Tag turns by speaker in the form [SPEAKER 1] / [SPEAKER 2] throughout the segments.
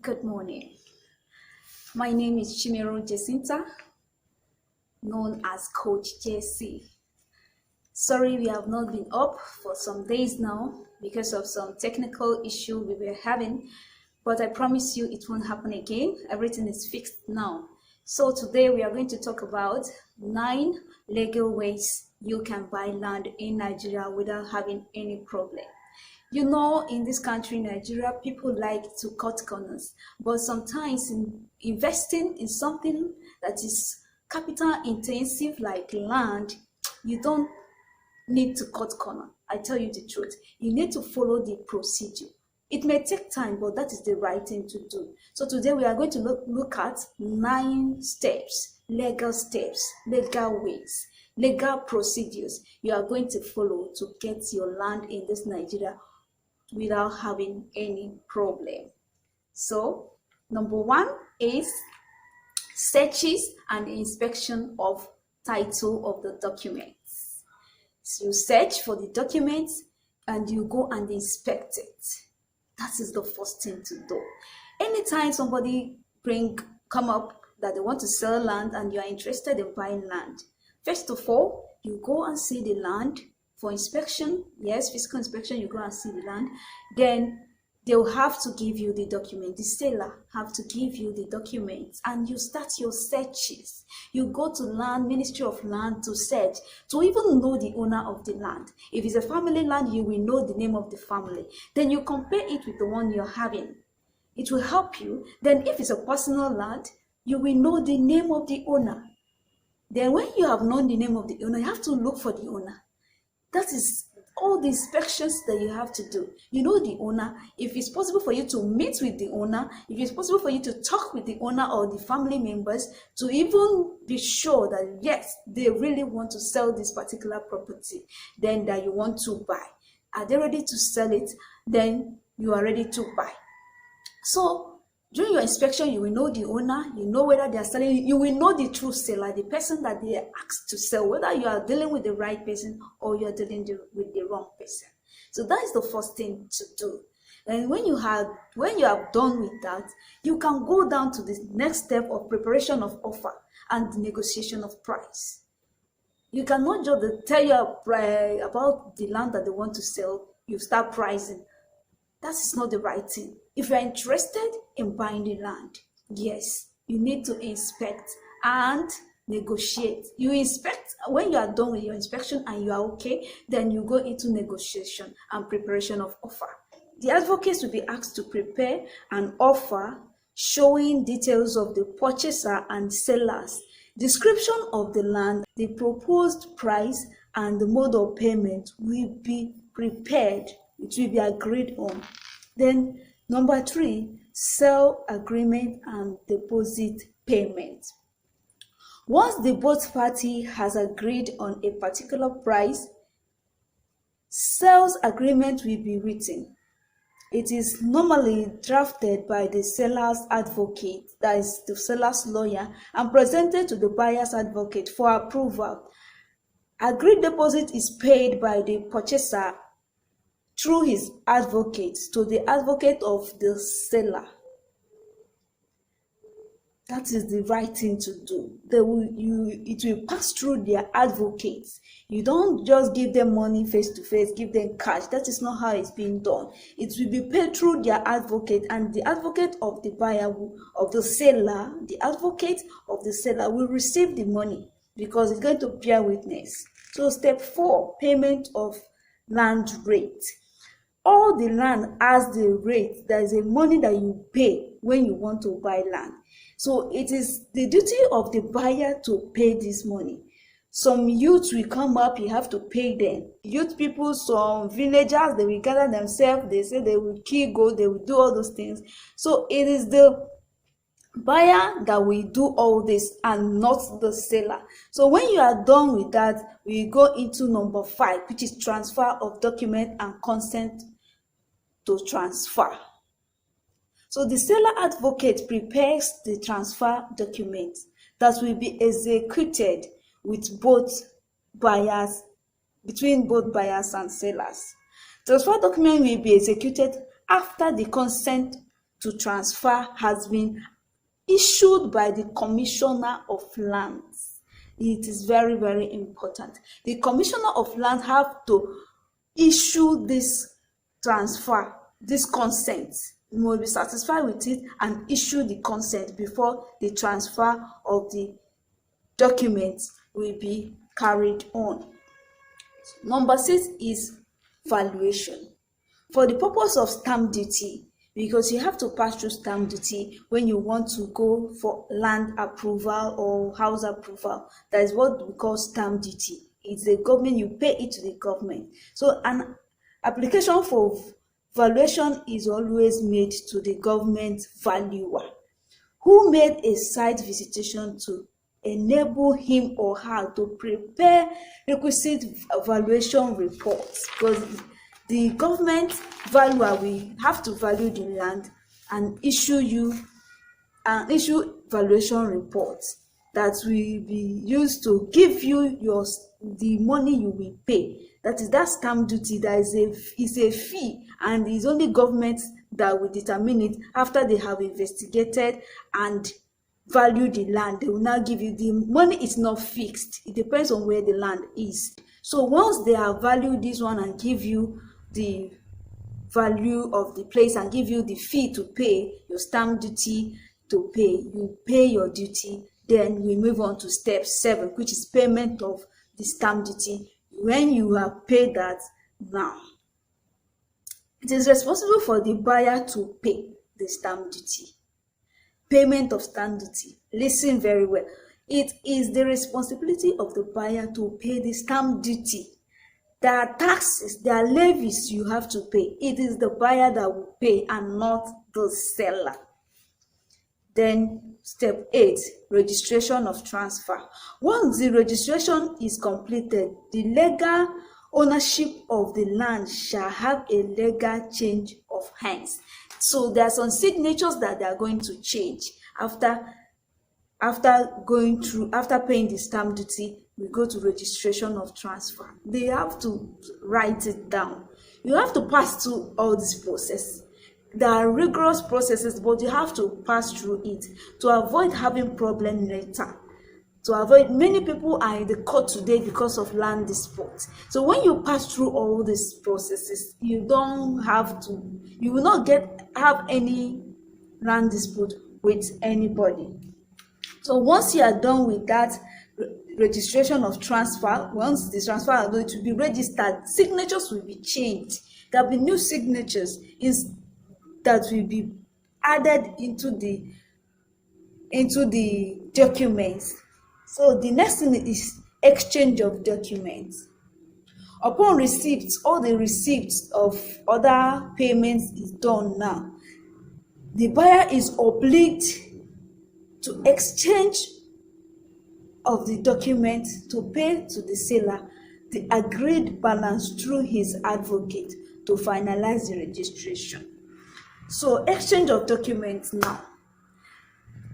[SPEAKER 1] Good morning. My name is Chimero Jacinta, known as Coach JC. Sorry, we have not been up for some days now because of some technical issue we were having, but I promise you it won't happen again. Everything is fixed now. So today we are going to talk about 9 legal ways you can buy land in Nigeria without having any problem. You know, in this country, Nigeria, people like to cut corners, but sometimes in investing in something that is capital intensive like land, you don't need to cut corner. I tell you the truth. You need to follow the procedure. It may take time, but that is the right thing to do. So today we are going to look at 9 steps, legal ways, legal procedures you are going to follow to get your land in this Nigeria without having any problem. So number 1 is searches and inspection of title of the documents. So you search for the documents and you go and inspect it. That is the first thing to do. Anytime somebody come up that they want to sell land and you are interested in buying land, first of all, you go and see the land for inspection. Yes, physical inspection, you go and see the land. Then they'll have to give you the document. The seller have to give you the documents and you start your searches. You go to Ministry of Land to search, to even know the owner of the land. If it's a family land, you will know the name of the family. Then you compare it with the one you're having. It will help you. Then if it's a personal land, you will know the name of the owner. Then when you have known the name of the owner, you have to look for the owner. That is all the inspections that you have to do. You know the owner. If it's possible for you to meet with the owner, if it's possible for you to talk with the owner or the family members to even be sure that yes, they really want to sell this particular property, then that you want to buy. Are they ready to sell it? Then you are ready to buy. So during your inspection, you will know the owner, you know whether they are selling, you will know the true seller, the person that they are asked to sell, whether you are dealing with the right person or you are dealing with the wrong person. So that is the first thing to do. And when you have done with that, you can go down to the next step of preparation of offer and the negotiation of price. You cannot just tell you about the land that they want to sell, you start pricing. That is not the right thing. If you are interested in buying the land, yes, you need to inspect and negotiate. You inspect. When you are done with your inspection and you are okay, then you go into negotiation and preparation of offer. The advocates will be asked to prepare an offer showing details of the purchaser and sellers, description of the land, the proposed price, and the mode of payment will be prepared. It will be agreed on. Then number 3, sale agreement and deposit payment. Once the both party has agreed on a particular price, sales agreement will be written. It is normally drafted by the seller's advocate, that is the seller's lawyer, and presented to the buyer's advocate for approval. Agreed deposit is paid by the purchaser through his advocate to the advocate of the seller. That is the right thing to do. It will pass through their advocates. You don't just give them money face to face, give them cash. That is not how it's being done. It will be paid through their advocate, and the advocate of the buyer, of the seller, the advocate of the seller will receive the money because it's going to bear witness. So step 4, payment of land rate. All the land has the rate. There is a money that you pay when you want to buy land. So it is the duty of the buyer to pay this money. Some youths will come up, you have to pay them. Youth people, some villagers, they will gather themselves, they say they will kill goat, they will do all those things. So it is the buyer that will do all this and not the seller. So when you are done with that, we go into number 5, which is transfer of document and consent to transfer. So the seller advocate prepares the transfer document that will be executed with between both buyers and sellers. Transfer document will be executed after the consent to transfer has been issued by the Commissioner of Lands. It is very, very important. The Commissioner of Lands have to issue this transfer, this consent. You must be satisfied with it and issue the consent before the transfer of the documents will be carried on. Number 6 is valuation. For the purpose of stamp duty, because you have to pass through stamp duty when you want to go for land approval or house approval. That is what we call stamp duty. It's the government, you pay it to the government. So an application for valuation is always made to the government valuer, who made a site visitation to enable him or her to prepare requisite valuation reports, because the government valuer will have to value the land and issue valuation reports that will be used to give you the money you will pay. That is that stamp duty. That is a fee, and it's only government that will determine it after they have investigated and value the land. They will now give you the money. Is not fixed. It depends on where the land is. So once they have valued this one and give you the value of the place and give you the fee to pay, your stamp duty to pay, you pay your duty. Then we move on to step 7, which is payment of the stamp duty. When you have paid that, now it is responsible for the buyer to pay the stamp duty. Payment of stamp duty. Listen very well. It is the responsibility of the buyer to pay the stamp duty. There are taxes, there are levies you have to pay. It is the buyer that will pay and not the seller. Then step 8, registration of transfer. Once the registration is completed, the legal ownership of the land shall have a legal change of hands. So there are some signatures that they are going to change after paying the stamp duty. We go to registration of transfer. They have to write it down. You have to pass through all this process. There are rigorous processes, but you have to pass through it to avoid having problem later. Many people are in the court today because of land disputes. So when you pass through all these processes, you will not have any land dispute with anybody. So once you are done with that registration of transfer, once the transfer are going to be registered, signatures will be changed. There will be new signatures that will be added into the documents. So the next thing is exchange of documents. Upon receipt, all the receipts of other payments is done now. The buyer is obliged to exchange of the document to pay to the seller the agreed balance through his advocate to finalize the registration. So exchange of documents now.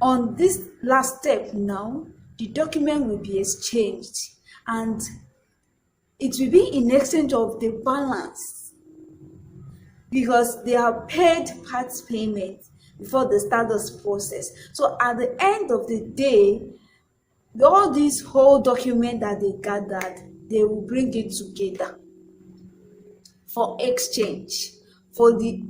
[SPEAKER 1] On this last step now, the document will be exchanged and it will be in exchange of the balance, because they have paid part payment before they start this process. So at the end of the day, all these whole document that they gathered, they will bring it together for exchange, for the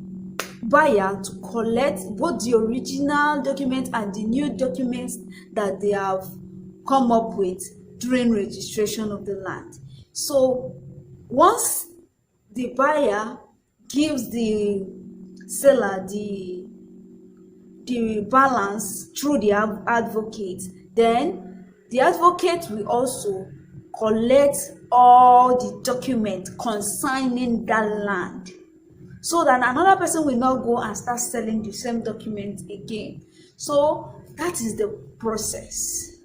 [SPEAKER 1] buyer to collect both the original document and the new documents that they have come up with during registration of the land. So once the buyer gives the seller the balance through the advocate, then the advocate will also collect all the documents concerning that land, so that another person will not go and start selling the same document again. So that is the process.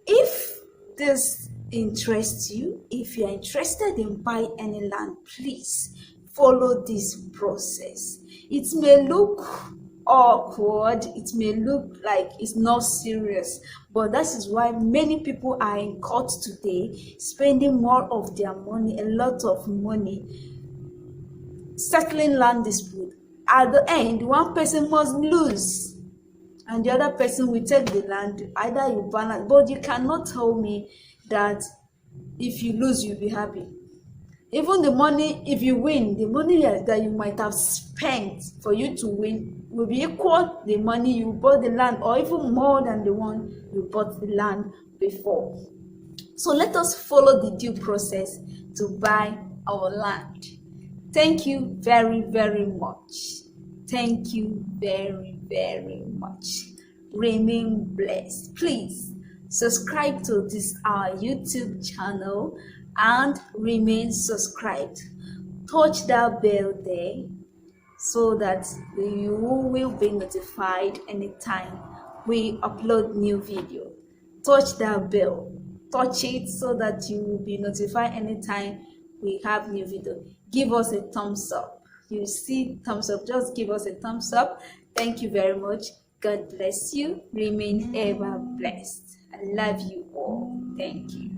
[SPEAKER 1] If this interests you, if you are interested in buying any land, please follow this process. It may look awkward, it may look like it's not serious, but that is why many people are in court today, spending more of their money, a lot of money, settling land dispute at the end, one person must lose and the other person will take the land. Either you balance, but you cannot tell me that if you lose you'll be happy. Even the money, if you win, the money that you might have spent for you to win will be equal the money you bought the land, or even more than the one you bought the land before. So let us follow the due process to buy our land. Thank you very, very much. Thank you very, very much. Remain blessed. Please subscribe to this our YouTube channel and remain subscribed. Touch that bell there so that you will be notified anytime we upload new video. Touch that bell. Touch it so that you will be notified anytime we have new video. Give us a thumbs up. You see thumbs up, just give us a thumbs up. Thank you very much. God bless you. Remain ever blessed. I love you all. Thank you.